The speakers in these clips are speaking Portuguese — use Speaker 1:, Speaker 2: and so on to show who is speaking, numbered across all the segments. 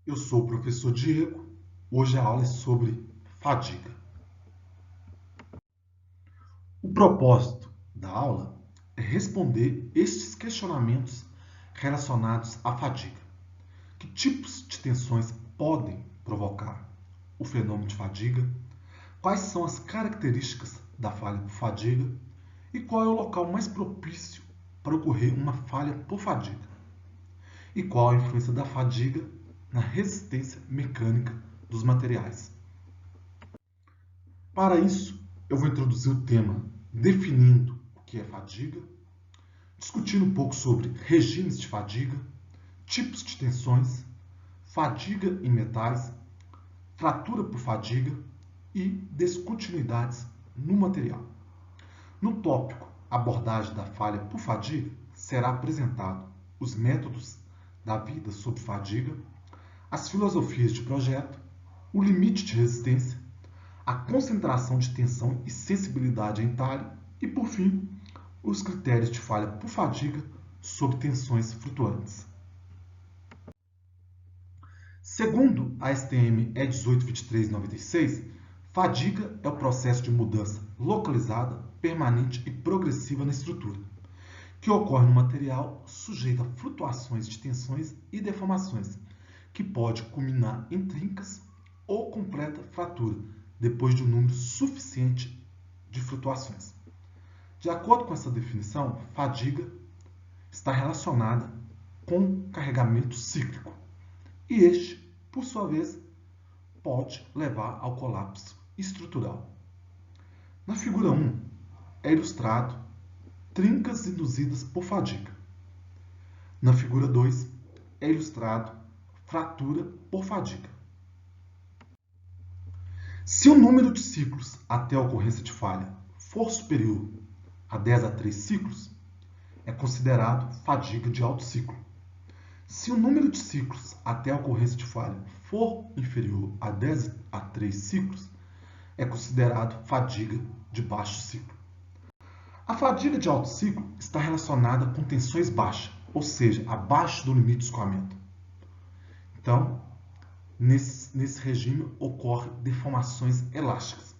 Speaker 1: Eu sou o professor Diego. Hoje a aula é sobre fadiga. O propósito da aula é responder estes questionamentos relacionados à fadiga. Que tipos de tensões podem provocar o fenômeno de fadiga? Quais são as características da falha por fadiga? E qual é o local mais propício para ocorrer uma falha por fadiga? E qual a influência da fadiga na resistência mecânica dos materiais? Para isso, eu vou introduzir o tema definindo o que é fadiga, discutindo um pouco sobre regimes de fadiga, tipos de tensões, fadiga em metais, fratura por fadiga e descontinuidades no material. No tópico abordagem da falha por fadiga, será apresentado os métodos da vida sob fadiga, as filosofias de projeto, o limite de resistência, a concentração de tensão e sensibilidade em talhe e, por fim, os critérios de falha por fadiga sob tensões flutuantes. Segundo a STM E182396, fadiga é o processo de mudança localizada, permanente e progressiva na estrutura, que ocorre no material sujeito a flutuações de tensões e deformações, que pode culminar em trincas ou completa fratura, depois de um número suficiente de flutuações. De acordo com essa definição, fadiga está relacionada com carregamento cíclico, e este, por sua vez, pode levar ao colapso estrutural. Na figura 1, é ilustrado trincas induzidas por fadiga. Na figura 2, é ilustrado fratura por fadiga. Se o número de ciclos até a ocorrência de falha for superior a 10 a 3 ciclos, é considerado fadiga de alto ciclo. Se o número de ciclos até a ocorrência de falha for inferior a 10 a 3 ciclos, é considerado fadiga de baixo ciclo. A fadiga de alto ciclo está relacionada com tensões baixas, ou seja, abaixo do limite de escoamento. Então, nesse regime ocorrem deformações elásticas.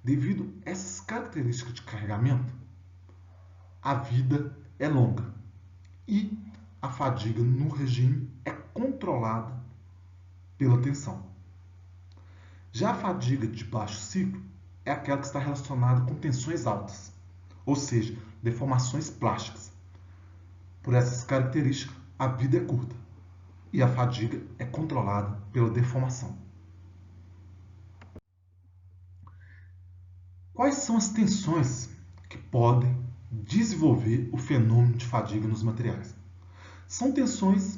Speaker 1: Devido a essas características de carregamento, a vida é longa e a fadiga no regime é controlada pela tensão. Já a fadiga de baixo ciclo é aquela que está relacionada com tensões altas, ou seja, deformações plásticas. Por essas características, a vida é curta e a fadiga é controlada pela deformação. Quais são as tensões que podem desenvolver o fenômeno de fadiga nos materiais? São tensões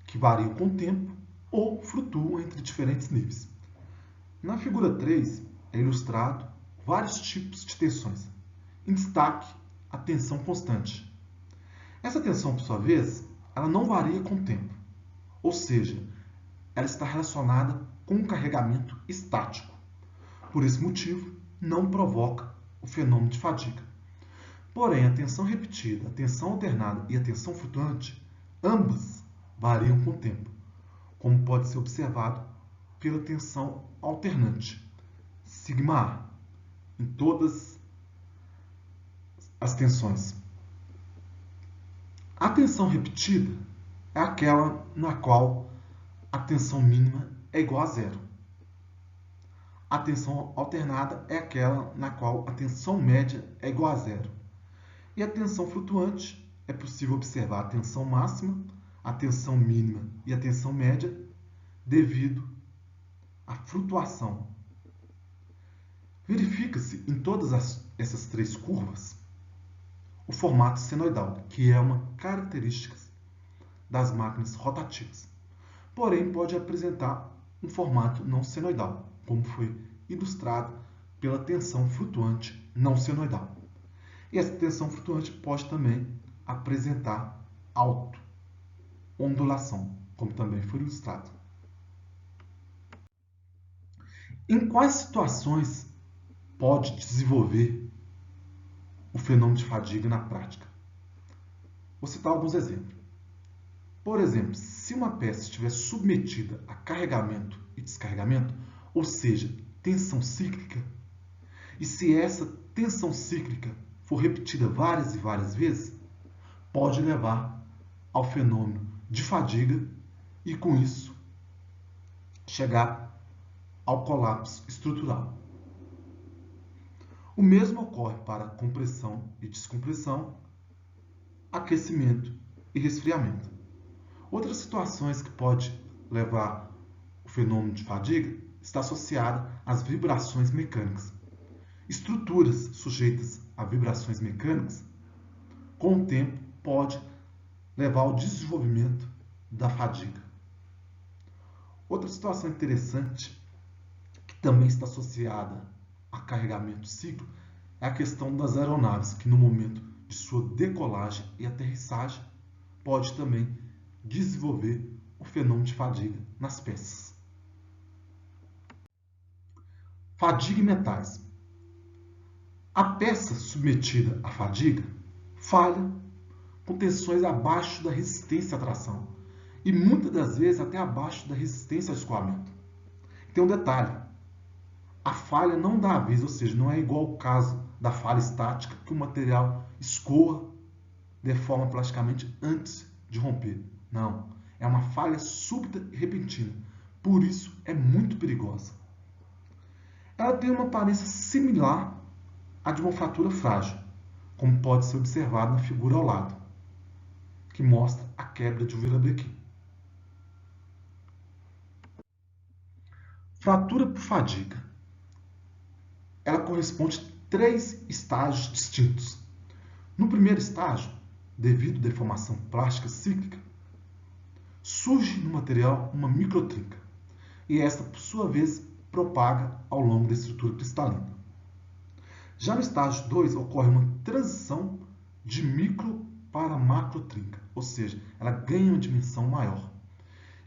Speaker 1: que variam com o tempo ou flutuam entre diferentes níveis. Na figura 3 é ilustrado vários tipos de tensões. Em destaque, a tensão constante. Essa tensão, por sua vez, ela não varia com o tempo, ou seja, ela está relacionada com um carregamento estático. Por esse motivo, não provoca o fenômeno de fadiga. Porém, a tensão repetida, a tensão alternada e a tensão flutuante, ambas variam com o tempo, como pode ser observado pela tensão alternante, sigma em todas as tensões. A tensão repetida é aquela na qual a tensão mínima é igual a zero. A tensão alternada é aquela na qual a tensão média é igual a zero. E a tensão flutuante é possível observar a tensão máxima, a tensão mínima e a tensão média devido à flutuação. Verifica-se em todas essas três curvas o formato senoidal, que é uma característica das máquinas rotativas. Porém, pode apresentar um formato não senoidal, como foi ilustrado pela tensão flutuante não senoidal. E essa tensão flutuante pode também apresentar auto-ondulação, como também foi ilustrado. Em quais situações pode desenvolver o fenômeno de fadiga na prática? Vou citar alguns exemplos. Por exemplo, se uma peça estiver submetida a carregamento e descarregamento, ou seja, tensão cíclica, e se essa tensão cíclica for repetida várias e várias vezes, pode levar ao fenômeno de fadiga e, com isso, chegar ao colapso estrutural. O mesmo ocorre para compressão e descompressão, aquecimento e resfriamento. Outras situações que pode levar o fenômeno de fadiga está associada às vibrações mecânicas. Estruturas sujeitas a vibrações mecânicas, com o tempo, pode levar ao desenvolvimento da fadiga. Outra situação interessante, que também está associada a carregamento ciclo, é a questão das aeronaves, que no momento de sua decolagem e aterrissagem pode também desenvolver o fenômeno de fadiga nas peças. Fadiga em metais. A peça submetida à fadiga falha com tensões abaixo da resistência à tração e muitas das vezes até abaixo da resistência ao escoamento. Tem um detalhe: a falha não dá aviso, ou seja, não é igual ao caso da falha estática, que o material escoa, deforma plasticamente antes de romper. Não, é uma falha súbita e repentina, por isso é muito perigosa. Ela tem uma aparência similar à de uma fratura frágil, como pode ser observado na figura ao lado, que mostra a quebra de um virabrequim. Fratura por fadiga. Ela corresponde a 3 estágios distintos. No primeiro estágio, devido à deformação plástica cíclica, surge no material uma microtrinca, e esta, por sua vez, propaga ao longo da estrutura cristalina. Já no estágio 2, ocorre uma transição de micro para macrotrinca, ou seja, ela ganha uma dimensão maior.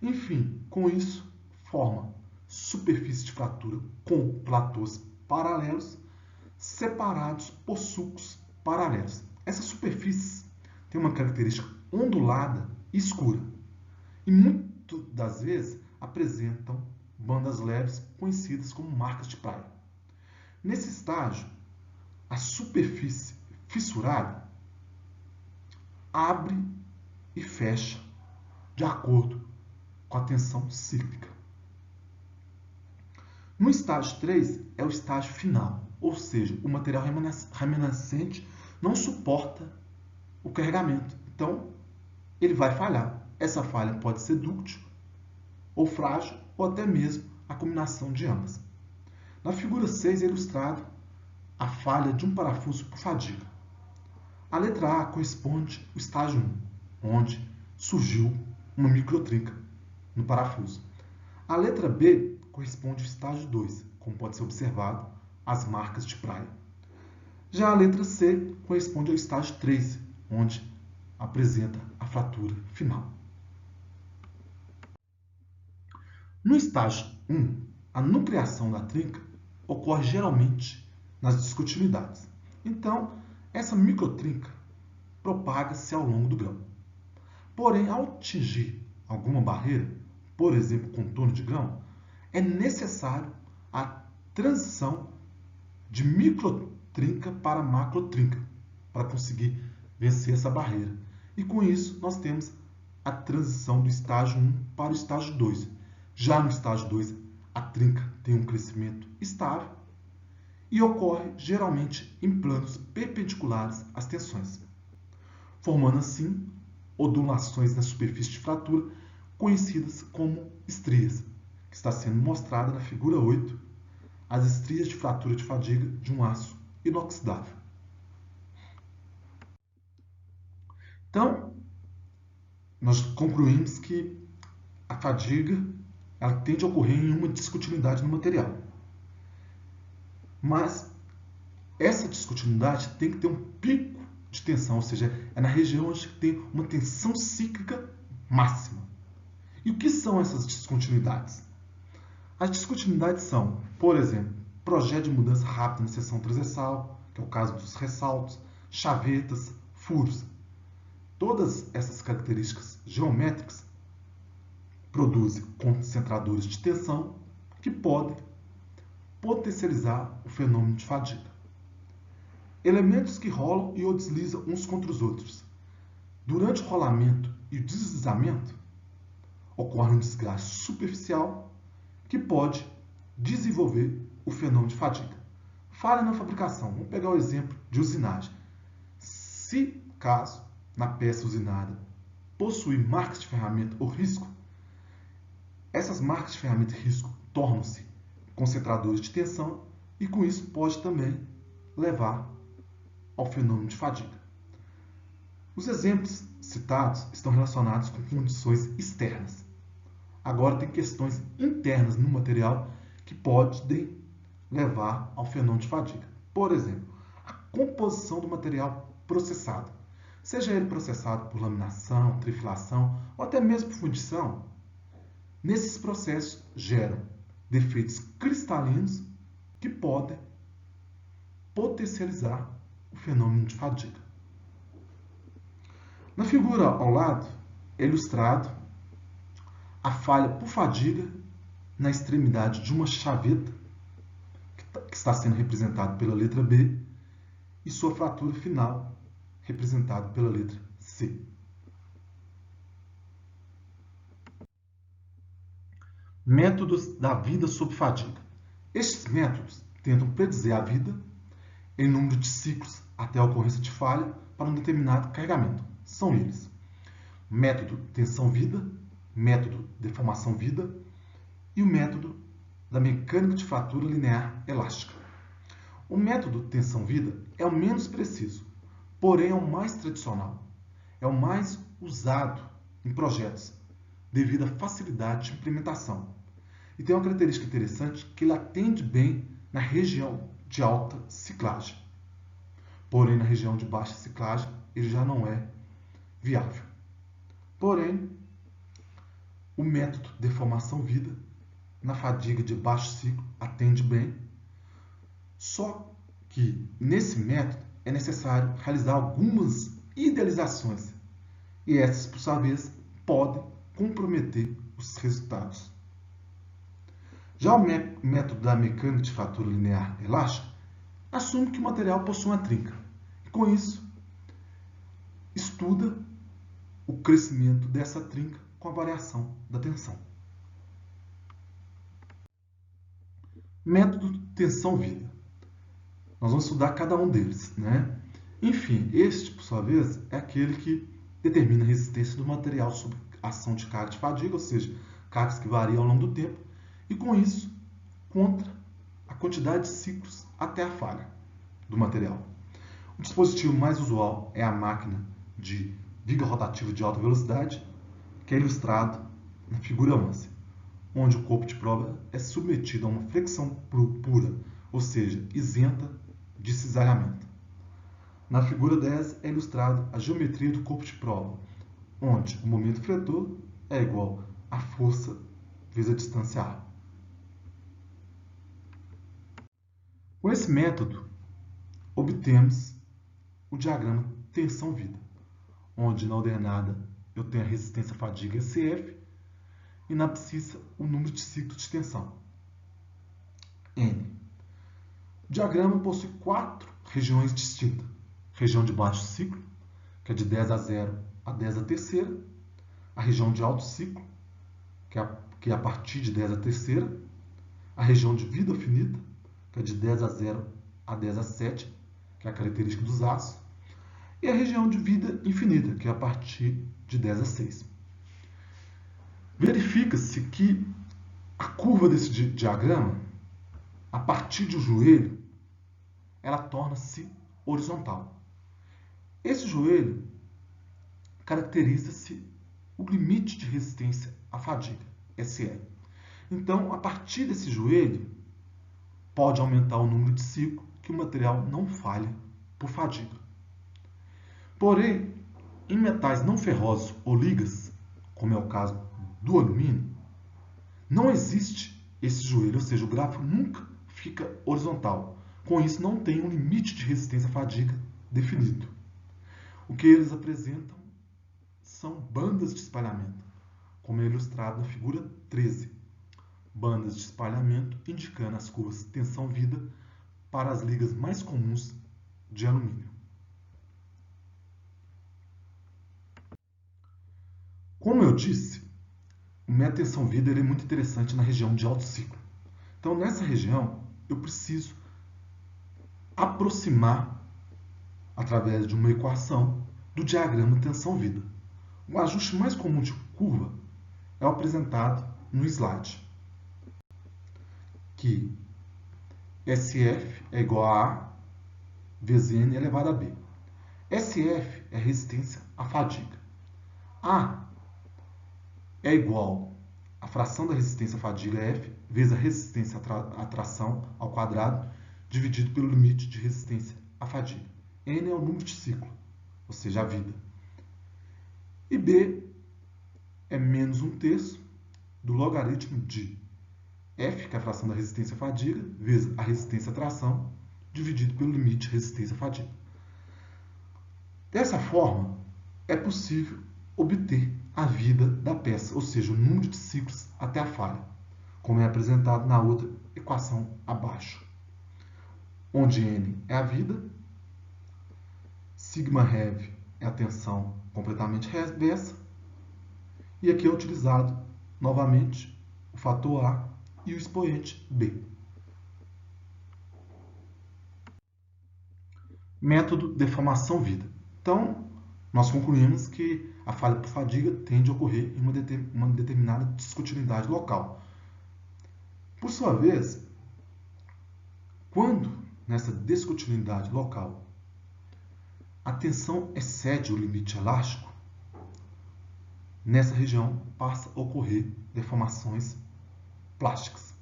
Speaker 1: Enfim, com isso, forma superfície de fratura com platôs paralelos, separados por sulcos paralelos. Essas superfícies têm uma característica ondulada e escura, e muitas das vezes apresentam bandas leves conhecidas como marcas de praia. Nesse estágio, a superfície fissurada abre e fecha de acordo com a tensão cíclica. No estágio 3 é o estágio final, ou seja, o material remanescente não suporta o carregamento, então ele vai falhar. Essa falha pode ser dúctil ou frágil, ou até mesmo a combinação de ambas. Na figura 6 é ilustrado a falha de um parafuso por fadiga. A letra A corresponde ao estágio 1, onde surgiu uma microtrinca no parafuso. A letra B corresponde ao estágio 2, como pode ser observado as marcas de praia. Já a letra C corresponde ao estágio 3, onde apresenta a fratura final. No estágio 1, a nucleação da trinca ocorre geralmente nas discontinuidades. Então, essa microtrinca propaga-se ao longo do grão. Porém, ao atingir alguma barreira, por exemplo, contorno de grão, é necessário a transição de microtrinca para macrotrinca para conseguir vencer essa barreira. E com isso, nós temos a transição do estágio 1 para o estágio 2. Já no estágio 2, a trinca tem um crescimento estável e ocorre geralmente em planos perpendiculares às tensões, formando assim ondulações na superfície de fratura conhecidas como estrias, que está sendo mostrada na figura 8, as estrias de fratura de fadiga de um aço inoxidável. Então, nós concluímos que a fadiga ela tende a ocorrer em uma discontinuidade no material. Mas essa discontinuidade tem que ter um pico de tensão, ou seja, é na região onde tem uma tensão cíclica máxima. E o que são essas descontinuidades? As descontinuidades são, por exemplo, projeto de mudança rápida na seção transversal, que é o caso dos ressaltos, chavetas, furos. Todas essas características geométricas produzem concentradores de tensão que podem potencializar o fenômeno de fadiga. Elementos que rolam e ou deslizam uns contra os outros. Durante o rolamento e o deslizamento, ocorre um desgaste superficial que pode desenvolver o fenômeno de fadiga. Falha na fabricação. Vamos pegar o exemplo de usinagem. Se, caso, na peça usinada possuir marcas de ferramenta ou risco, essas marcas de ferramenta e risco tornam-se concentradores de tensão e, com isso, pode também levar ao fenômeno de fadiga. Os exemplos citados estão relacionados com condições externas. Agora, tem questões internas no material que podem levar ao fenômeno de fadiga. Por exemplo, a composição do material processado. Seja ele processado por laminação, trifilação ou até mesmo por fundição, nesses processos geram defeitos cristalinos que podem potencializar o fenômeno de fadiga. Na figura ao lado é ilustrado a falha por fadiga na extremidade de uma chaveta, que está sendo representada pela letra B, e sua fratura final, representada pela letra C. Métodos da vida sob fadiga. Estes métodos tentam predizer a vida em número de ciclos até a ocorrência de falha para um determinado carregamento. São eles: método tensão-vida, método deformação-vida e o método da mecânica de fratura linear elástica. O método tensão-vida é o menos preciso, porém é o mais tradicional. É o mais usado em projetos, devido à facilidade de implementação. E tem uma característica interessante, que ele atende bem na região de alta ciclagem. Porém, na região de baixa ciclagem, ele já não é viável. Porém, o método deformação-vida, na fadiga de baixo ciclo, atende bem. Só que, nesse método, é necessário realizar algumas idealizações. E essas, por sua vez, podem comprometer os resultados. Já o método da mecânica de fratura linear elástica assume que o material possui uma trinca. E, com isso, estuda o crescimento dessa trinca com a variação da tensão. Método tensão-vida. Nós vamos estudar cada um deles, né? Enfim, este, por sua vez, é aquele que determina a resistência do material sob ação de carga de fadiga, ou seja, cargas que variam ao longo do tempo, e com isso, contra a quantidade de ciclos até a falha do material. O dispositivo mais usual é a máquina de viga rotativa de alta velocidade, que é ilustrado na figura 11, onde o corpo de prova é submetido a uma flexão pura, ou seja, isenta de cisalhamento. Na figura 10 é ilustrado a geometria do corpo de prova, onde o momento fletor é igual à força vezes a distância A. Com esse método, obtemos o diagrama tensão-vida, onde na ordenada eu tenho a resistência à fadiga SF e na abscissa o número de ciclos de tensão, N. O diagrama possui 4 regiões distintas. Região de baixo ciclo, que é de 10 a 0 a 10 a terceira. A região de alto ciclo, que é a partir de 10 a terceira. A região de vida finita, que é de 10 a 0 a 10 a 7, que é a característica dos aços. E a região de vida infinita, que é a partir de 10 a 6. Verifica-se que a curva desse diagrama, a partir do joelho, ela torna-se horizontal. Esse joelho caracteriza-se o limite de resistência à fadiga, SL. Então, a partir desse joelho, pode aumentar o número de ciclos que o material não falha por fadiga. Porém, em metais não ferrosos ou ligas, como é o caso do alumínio, não existe esse joelho, ou seja, o grafo nunca fica horizontal. Com isso, não tem um limite de resistência à fadiga definido. O que eles apresentam são bandas de espalhamento, como é ilustrado na figura 13. Bandas de espalhamento indicando as curvas tensão-vida para as ligas mais comuns de alumínio. Como eu disse, o método tensão-vida é muito interessante na região de alto ciclo. Então, nessa região, eu preciso aproximar, através de uma equação, do diagrama tensão-vida. O ajuste mais comum de curva é o apresentado no slide, que SF é igual a A vezes N elevado a B. SF é resistência à fadiga. A é igual à fração da resistência à fadiga F vezes a resistência à tração ao quadrado dividido pelo limite de resistência à fadiga. N é o número de ciclo, ou seja, a vida. E B é menos 1/3 do logaritmo de F, que é a fração da resistência à fadiga, vezes a resistência à tração, dividido pelo limite de resistência à fadiga. Dessa forma, é possível obter a vida da peça, ou seja, o número de ciclos até a falha, como é apresentado na outra equação abaixo, onde N é a vida, sigma heavy é a tensão completamente reversa, e aqui é utilizado novamente o fator A e o expoente B. Método deformação-vida. Então, nós concluímos que a falha por fadiga tende a ocorrer em uma determinada discontinuidade local. Por sua vez, quando nessa descontinuidade local a tensão excede o limite elástico, nessa região passa a ocorrer deformações plásticas.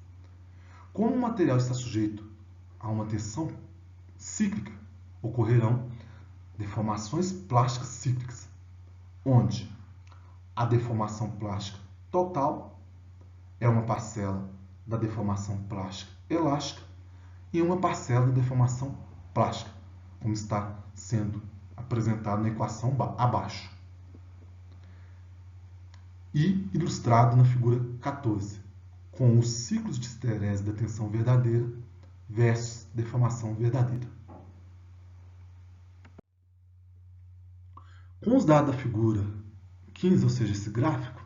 Speaker 1: Como o material está sujeito a uma tensão cíclica, ocorrerão deformações plásticas cíclicas, onde a deformação plástica total é uma parcela da deformação plástica elástica e uma parcela da deformação plástica, como está sendo apresentado na equação abaixo. E ilustrado na figura 14, com os ciclos de esterese da tensão verdadeira versus deformação verdadeira. Com os dados da figura 15, ou seja, esse gráfico,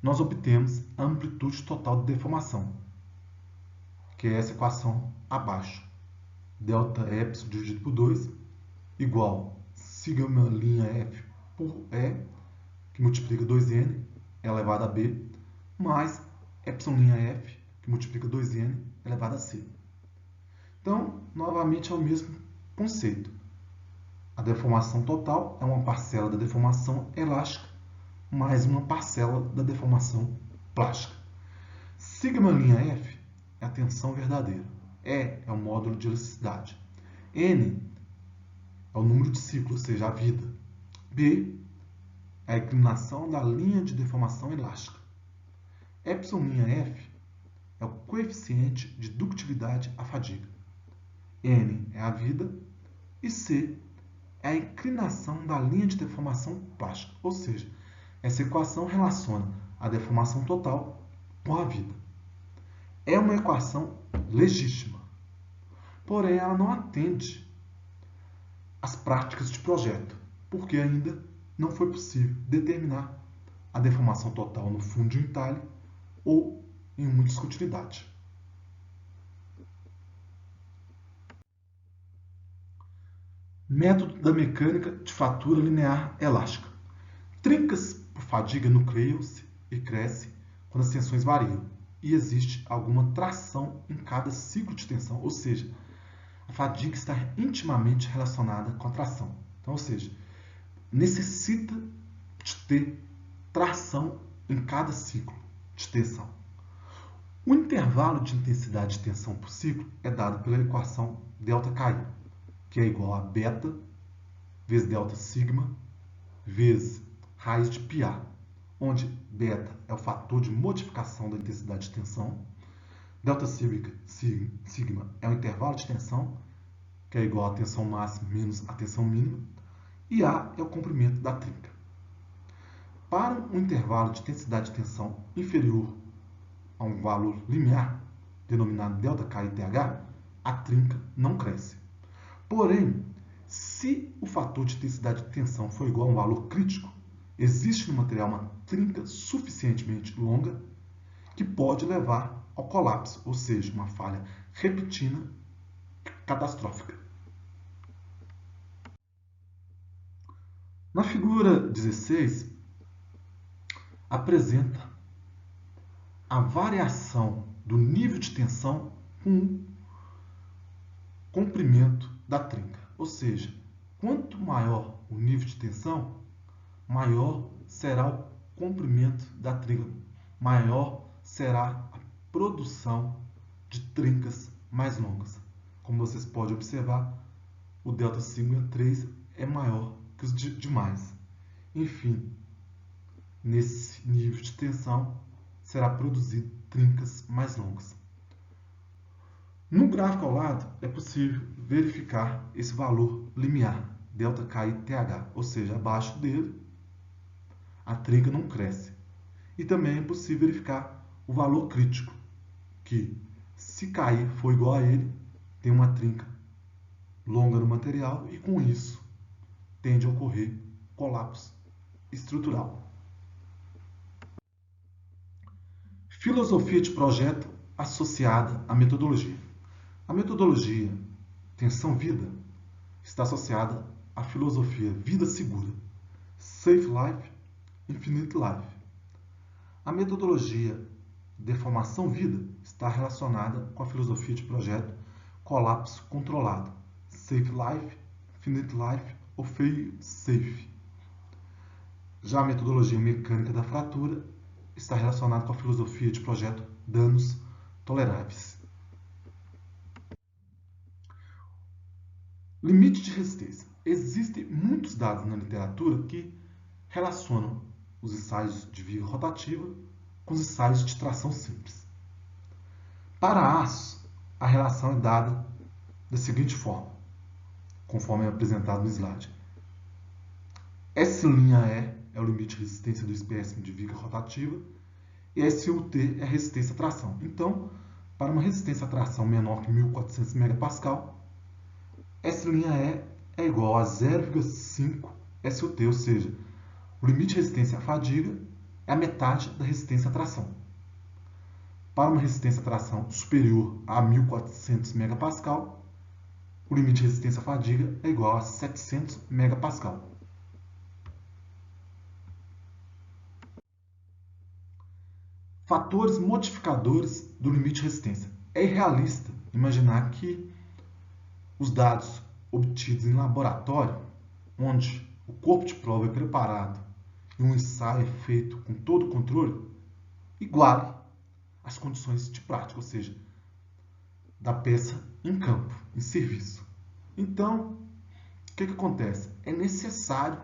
Speaker 1: nós obtemos a amplitude total de deformação, que é essa equação abaixo. Delta epsilon dividido por 2 igual sigma linha F por E, que multiplica 2N elevado a B, mais epsilon linha F, que multiplica 2N elevado a C. Então, novamente é o mesmo conceito. A deformação total é uma parcela da deformação elástica mais uma parcela da deformação plástica. Sigma linha F é a tensão verdadeira. E é o módulo de elasticidade. N é o número de ciclo, ou seja, a vida. B é a inclinação da linha de deformação elástica. Epsilon linha F é o coeficiente de ductilidade à fadiga. N é a vida e C é a inclinação da linha de deformação plástica, ou seja, essa equação relaciona a deformação total com a vida. É uma equação legítima, porém ela não atende às práticas de projeto, porque ainda não foi possível determinar a deformação total no fundo de um entalhe ou em uma discontinuidade. Método da mecânica de fratura linear elástica. Trincas por fadiga nucleiam-se e crescem quando as tensões variam e existe alguma tração em cada ciclo de tensão, ou seja, a fadiga está intimamente relacionada com a tração. Então, ou seja, necessita de ter tração em cada ciclo de tensão. O intervalo de intensidade de tensão por ciclo é dado pela equação ΔKI, que é igual a beta vezes delta sigma vezes raiz de πA, onde beta é o fator de modificação da intensidade de tensão, delta sigma é o intervalo de tensão, que é igual à tensão máxima menos a tensão mínima, e A é o comprimento da trinca. Para um intervalo de intensidade de tensão inferior a um valor limiar, denominado ΔK e TH, a trinca não cresce. Porém, se o fator de intensidade de tensão for igual a um valor crítico, existe no material uma trinca suficientemente longa que pode levar ao colapso, ou seja, uma falha repentina catastrófica. Na figura 16, apresenta a variação do nível de tensão com o comprimento da trinca. Ou seja, quanto maior o nível de tensão, maior será o comprimento da trinca, maior será a produção de trincas mais longas. Como vocês podem observar, o ΔΣ3 é maior que os demais. Enfim, nesse nível de tensão, será produzido trincas mais longas. No gráfico ao lado, é possível verificar esse valor limiar, ΔK e TH, ou seja, abaixo dele, a trinca não cresce. E também é possível verificar o valor crítico, que, se cair for igual a ele, tem uma trinca longa no material e, com isso, tende a ocorrer colapso estrutural. Filosofia de projeto associada à metodologia. A metodologia tensão-vida está associada à filosofia vida segura, safe life, infinite life. A metodologia deformação-vida está relacionada com a filosofia de projeto colapso controlado, safe life, infinite life ou fail safe. Já a metodologia mecânica da fratura está relacionada com a filosofia de projeto danos toleráveis. Limite de resistência. Existem muitos dados na literatura que relacionam os ensaios de viga rotativa com os ensaios de tração simples. Para aço, a relação é dada da seguinte forma, conforme é apresentado no slide. S'(E) é o limite de resistência do espécime de viga rotativa e SUT é a resistência à tração. Então, para uma resistência à tração menor que 1.400 MPa, S'(E) é igual a 0,5 SUT, ou seja, o limite de resistência à fadiga é a metade da resistência à tração. Para uma resistência à tração superior a 1.400 MPa, o limite de resistência à fadiga é igual a 700 MPa. Fatores modificadores do limite de resistência. É irrealista imaginar que os dados obtidos em laboratório, onde o corpo de prova é preparado e um ensaio é feito com todo o controle, iguale as condições de prática, ou seja, da peça em campo, em serviço. Então, o que acontece? É necessário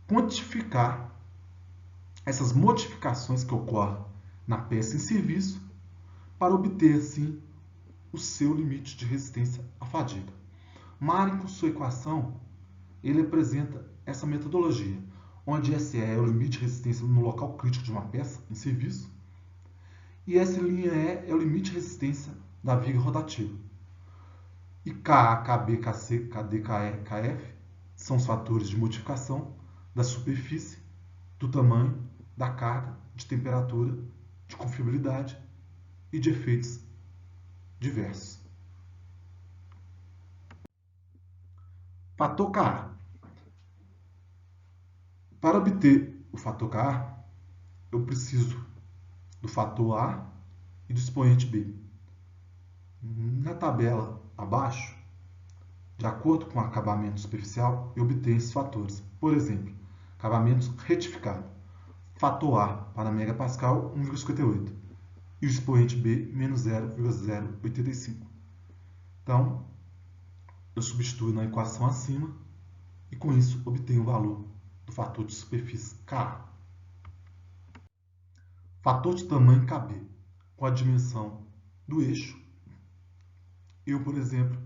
Speaker 1: quantificar essas modificações que ocorrem na peça em serviço para obter, assim, o seu limite de resistência à fadiga. Maren, com sua equação, ele apresenta essa metodologia, onde SE é o limite de resistência no local crítico de uma peça em serviço e S'(E) é o limite de resistência da viga rotativa. E Ka, Kb, Kc, Kd, Ke, Kf são os fatores de modificação da superfície, do tamanho, da carga, de temperatura, de confiabilidade e de efeitos diversos. Fator Ka. Para obter o fator Ka, eu preciso do fator A e do expoente B. Na tabela abaixo, de acordo com o acabamento superficial, eu obtenho esses fatores. Por exemplo, acabamento retificado. Fator A para megapascal, 1,58. E o expoente B, menos 0,085. Então, eu substituo na equação acima e, com isso, obtenho o valor do fator de superfície Ka. Fator de tamanho Kb. Com a dimensão do eixo, eu, por exemplo,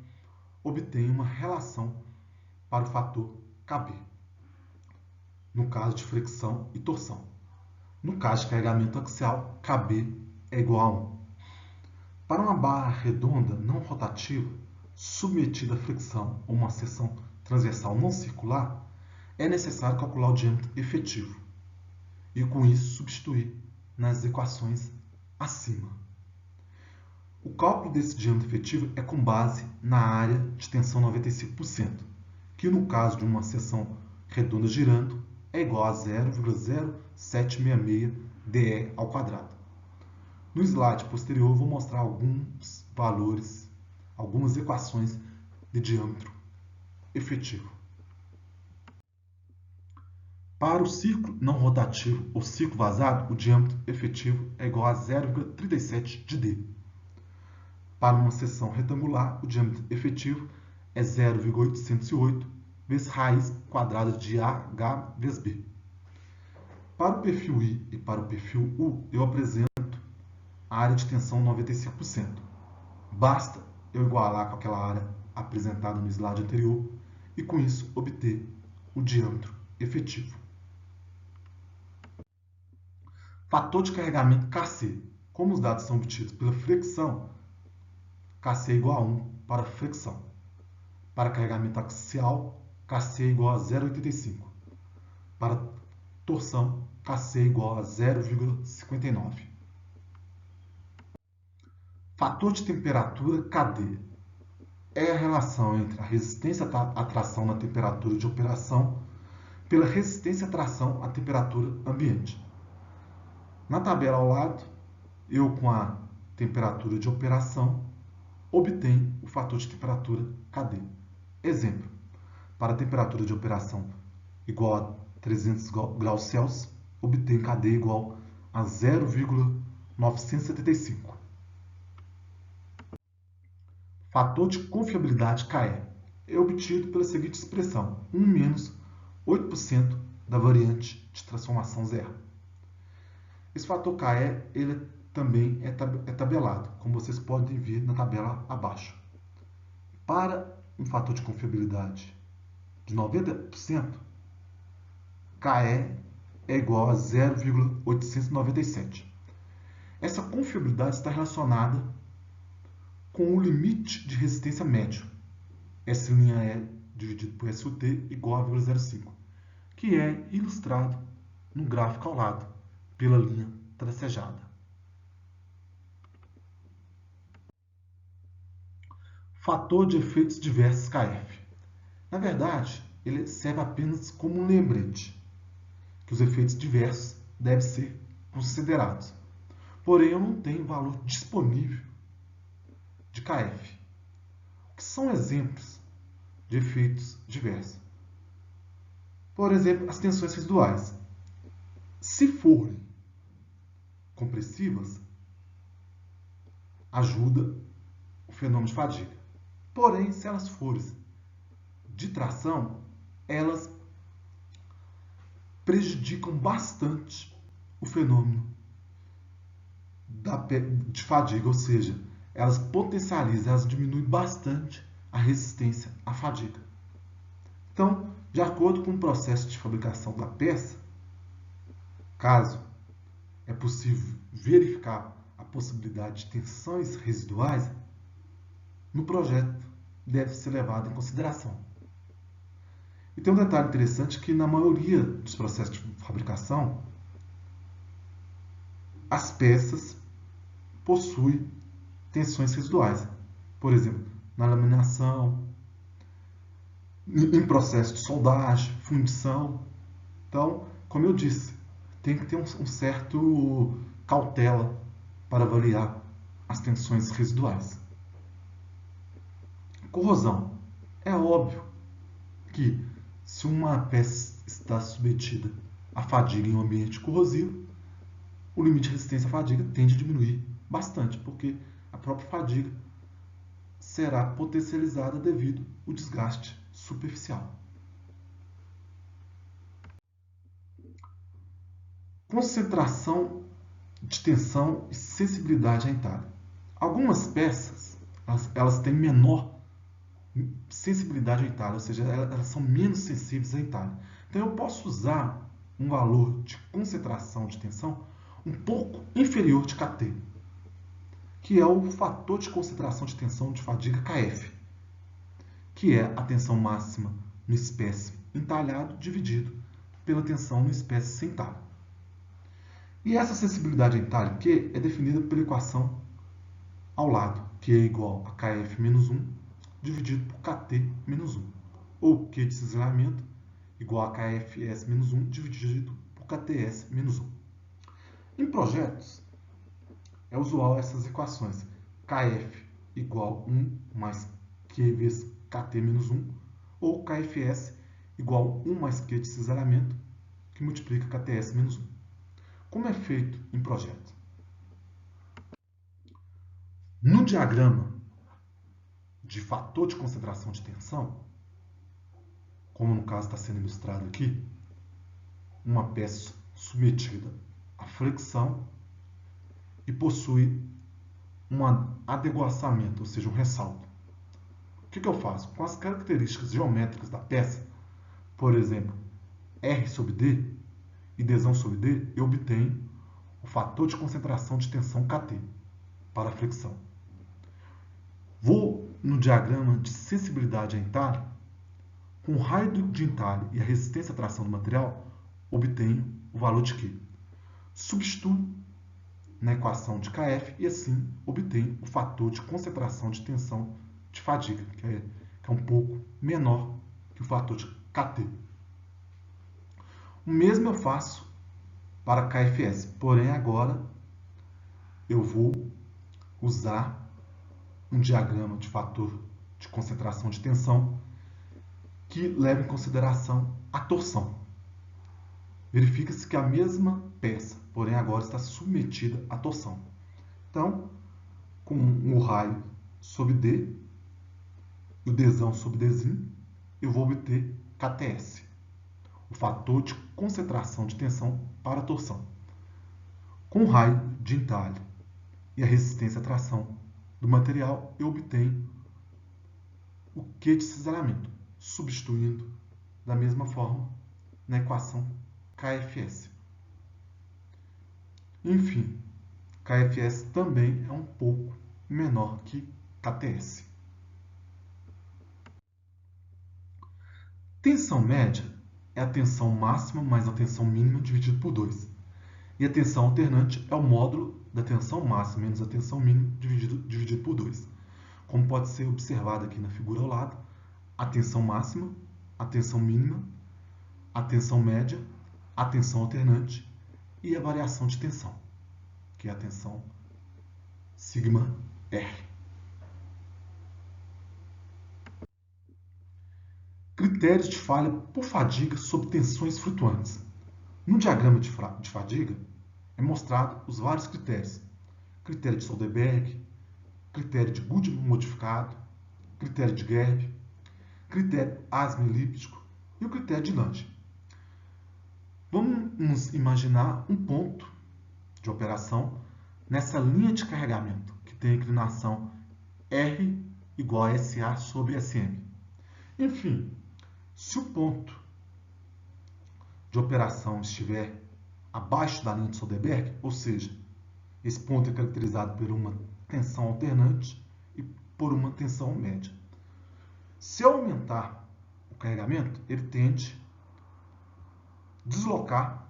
Speaker 1: obtenho uma relação para o fator Kb. no caso de fricção e torção. No caso de carregamento axial, KB é igual a 1. Para uma barra redonda não rotativa, submetida à fricção ou uma seção transversal não circular, é necessário calcular o diâmetro efetivo e, com isso, substituir nas equações acima. O cálculo desse diâmetro efetivo é com base na área de tensão 95%, que no caso de uma seção redonda girando é igual a 0,0766 dE ao quadrado. No slide posterior eu vou mostrar alguns valores, algumas equações de diâmetro efetivo. Para o ciclo não rotativo ou ciclo vazado, o diâmetro efetivo é igual a 0,37 de D. Para uma seção retangular, o diâmetro efetivo é 0,808 vezes raiz quadrada de AH vezes B. Para o perfil I e para o perfil U, eu apresento a área de tensão 95%. Basta eu igualar com aquela área apresentada no slide anterior e, com isso, obter o diâmetro efetivo. Fator de carregamento Kc. Como os dados são obtidos pela fricção, Kc é igual a 1 para fricção. Para carregamento axial, Kc é igual a 0,85. Para torção, Kc é igual a 0,59. Fator de temperatura Kd é a relação entre a resistência à tração na temperatura de operação pela resistência à tração à temperatura ambiente. Na tabela ao lado, eu com a temperatura de operação obtenho o fator de temperatura Kd. Exemplo, para a temperatura de operação igual a 300 graus Celsius, obtenho Kd igual a 0,975. Fator de confiabilidade Ke é obtido pela seguinte expressão: 1 menos 8% da variante de transformação zero. Esse fator Ke ele também é tabelado, como vocês podem ver na tabela abaixo. Para um fator de confiabilidade de 90%, Ke é igual a 0,897. Essa confiabilidade está relacionada com o limite de resistência médio, S'E dividido por SUT igual a 0,05, que é ilustrado no gráfico ao lado, pela linha tracejada. Fator de efeitos diversos Kf. Na verdade, ele serve apenas como um lembrete, que os efeitos diversos devem ser considerados. Porém, eu não tenho valor disponível de Kf. O que são exemplos de efeitos diversos? Por exemplo, as tensões residuais. Se forem compressivas, ajuda o fenômeno de fadiga. Porém, se elas forem de tração, elas prejudicam bastante o fenômeno de fadiga, ou seja, elas potencializam, elas diminuem bastante a resistência à fadiga. Então, de acordo com o processo de fabricação da peça, caso é possível verificar a possibilidade de tensões residuais, no projeto deve ser levado em consideração. E tem um detalhe interessante que na maioria dos processos de fabricação, as peças possuem tensões residuais. Por exemplo, na laminação, em processo de soldagem, fundição. Então, como eu disse, tem que ter um certo cautela para avaliar as tensões residuais. Corrosão. É óbvio que se uma peça está submetida à fadiga em um ambiente corrosivo, o limite de resistência à fadiga tende a diminuir bastante, porque a própria fadiga será potencializada devido ao desgaste superficial. Concentração de tensão e sensibilidade à entalhe. Algumas peças elas têm menor sensibilidade à entalhe, ou seja, elas são menos sensíveis à entalhe. Então eu posso usar um valor de concentração de tensão um pouco inferior de Kt, que é o fator de concentração de tensão de fadiga Kf, que é a tensão máxima no espécime entalhado dividido pela tensão no espécime sem talho. E essa sensibilidade a entalhe Q é definida pela equação ao lado, que é igual a Kf menos 1 dividido por Kt menos 1, ou Q de cisalhamento igual a Kfs menos 1 dividido por Kts menos 1. Em projetos, é usual essas equações. Kf igual a 1 mais Q vezes Kt menos 1, ou Kfs igual a 1 mais Q de cisalhamento, que multiplica Kts menos 1. Como é feito em projeto? No diagrama de fator de concentração de tensão, como no caso está sendo ilustrado aqui, uma peça submetida à flexão e possui um adeguaçamento, ou seja, um ressalto. O que eu faço? Com as características geométricas da peça, por exemplo, R sobre D e Dzão sobre D, eu obtenho o fator de concentração de tensão Kt para a flexão. Vou no diagrama de sensibilidade a entalhe. Com o raio de entalhe e a resistência à tração do material, obtenho o valor de Q. Substituo na equação de Kf e assim obtenho o fator de concentração de tensão de fadiga, que é um pouco menor que o fator de Kt. O mesmo eu faço para Kfs, porém agora eu vou usar um diagrama de fator de concentração de tensão que leva em consideração a torção. Verifica-se que a mesma peça, porém agora está submetida à torção. Então, com o raio sobre D e o Dzão sobre Dzinho, eu vou obter Kts, o fator de concentração de tensão para a torção. Com o raio de entalhe e a resistência à tração do material, eu obtenho o Q de cisalhamento, substituindo da mesma forma na equação Kfs. Enfim, Kfs também é um pouco menor que Kts. Tensão média é a tensão máxima mais a tensão mínima dividido por 2. E a tensão alternante é o módulo da tensão máxima menos a tensão mínima dividido por 2. Como pode ser observado aqui na figura ao lado, a tensão máxima, a tensão mínima, a tensão média, a tensão alternante e a variação de tensão, que é a tensão sigma R. Critérios de falha por fadiga sob tensões flutuantes. No diagrama de fadiga é mostrado os vários critérios. Critério de Soderberg, critério de Goodman modificado, critério de Gerb, critério asma-elíptico e o critério de Lange. Vamos imaginar um ponto de operação nessa linha de carregamento, que tem a inclinação R igual a SA sobre SM. Enfim, se o ponto de operação estiver abaixo da linha de Soderberg, ou seja, esse ponto é caracterizado por uma tensão alternante e por uma tensão média. Se eu aumentar o carregamento, ele tende a deslocar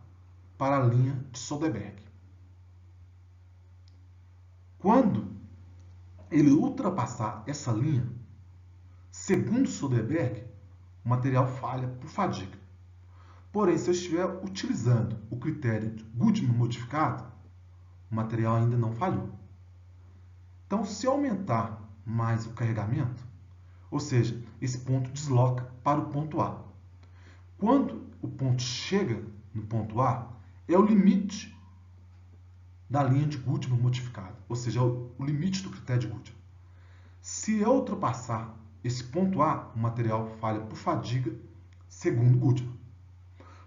Speaker 1: para a linha de Soderberg. Quando ele ultrapassar essa linha, segundo Soderberg, o material falha por fadiga. Porém, se eu estiver utilizando o critério de Goodman modificado, o material ainda não falhou. Então, se eu aumentar mais o carregamento, ou seja, esse ponto desloca para o ponto A. Quando o ponto chega no ponto A, é o limite da linha de Goodman modificada, ou seja, é o limite do critério de Goodman. Se eu ultrapassar esse ponto A, o material falha por fadiga, segundo Goodman.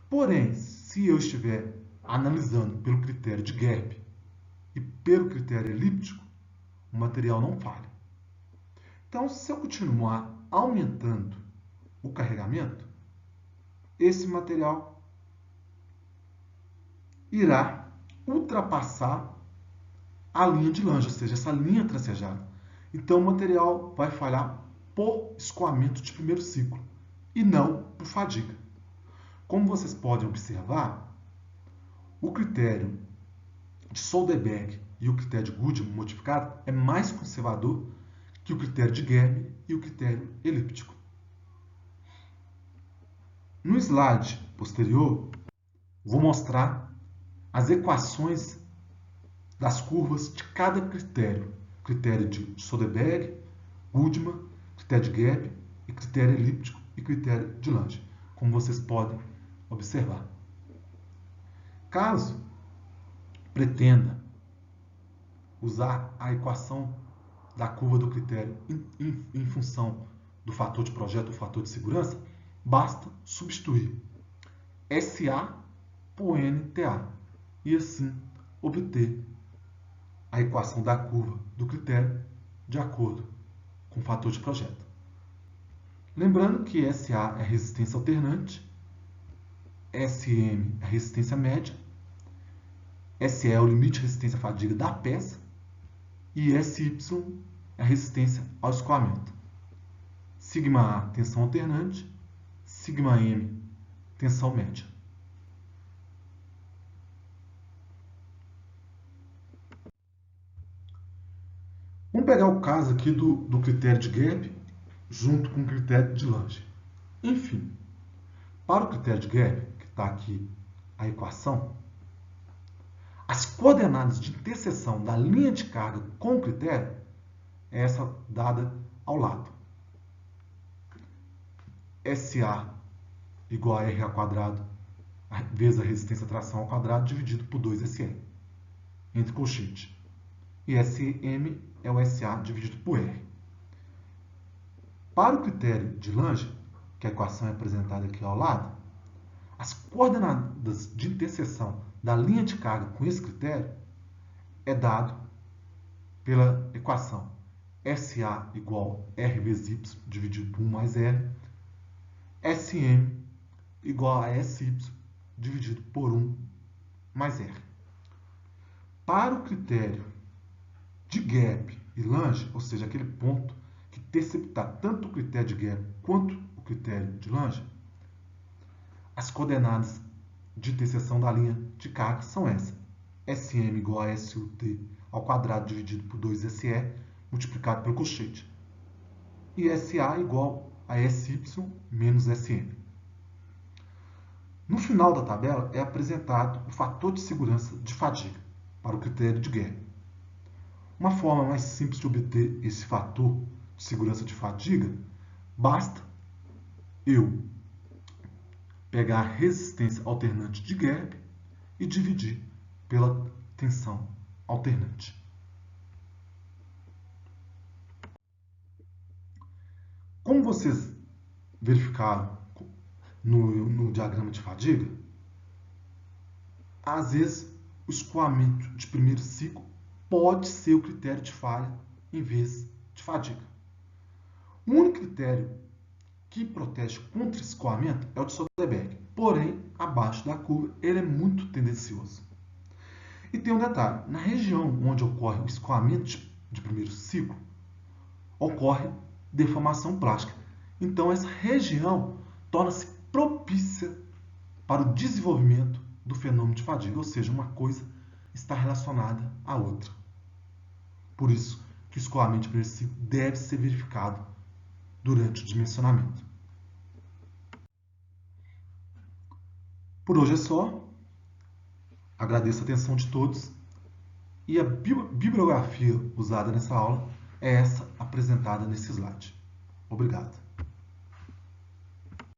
Speaker 1: Porém, se eu estiver analisando pelo critério de Gerb e pelo critério elíptico, o material não falha. Então, se eu continuar aumentando o carregamento, esse material irá ultrapassar a linha de Lange, ou seja, essa linha tracejada. Então, o material vai falhar por escoamento de primeiro ciclo e não por fadiga. Como vocês podem observar, o critério de Soderberg e o critério de Goodman modificado é mais conservador que o critério de Germe e o critério elíptico. No slide posterior, vou mostrar as equações das curvas de cada critério. Critério de Soderberg, Goodman, critério de Germe e critério elíptico e critério de Lange, como vocês podem observar. Caso pretenda usar a equação da curva do critério em função do fator de projeto ou fator de segurança, basta substituir SA por NTA e assim obter a equação da curva do critério de acordo com o fator de projeto. Lembrando que SA é resistência alternante, SM é resistência média, SE é o limite de resistência à fadiga da peça e SY é a resistência ao escoamento. Sigma A, tensão alternante, sigma M, tensão média. Vamos pegar o caso aqui do critério de Gap junto com o critério de Lange. Enfim, para o critério de Gap, que está aqui a equação, as coordenadas de interseção da linha de carga com o critério é essa dada ao lado. SA igual a R ao quadrado vezes a resistência à tração ao quadrado dividido por 2SR, entre colchete. E SM é o SA dividido por R. Para o critério de Lange, que a equação é apresentada aqui ao lado, as coordenadas de interseção da linha de carga com esse critério é dado pela equação SA igual a R vezes Y dividido por 1 mais R, SM igual a SY dividido por 1 mais R. Para o critério de Gap e Lange, ou seja, aquele ponto que interceptar tanto o critério de Gap quanto o critério de Lange, as coordenadas de interseção da linha de carga são essas. SM igual a SUT ao quadrado dividido por 2SE multiplicado pelo colchete. E SA igual a SY menos SM. No final da tabela é apresentado o fator de segurança de fadiga para o critério de Gap. Uma forma mais simples de obter esse fator de segurança de fadiga, basta eu pegar a resistência alternante de Gap e dividir pela tensão alternante. Como vocês verificaram no diagrama de fadiga, às vezes o escoamento de primeiro ciclo pode ser o critério de falha em vez de fadiga. O único critério que protege contra escoamento é o de Soderberg, porém, abaixo da curva, ele é muito tendencioso. E tem um detalhe, na região onde ocorre o escoamento de primeiro ciclo, ocorre deformação plástica. Então, essa região torna-se propícia para o desenvolvimento do fenômeno de fadiga, ou seja, uma coisa está relacionada à outra. Por isso que o escoamento de primeiro ciclo deve ser verificado durante o dimensionamento. Por hoje é só. Agradeço a atenção de todos. E a bibliografia usada nessa aula é essa apresentada nesse slide. Obrigado.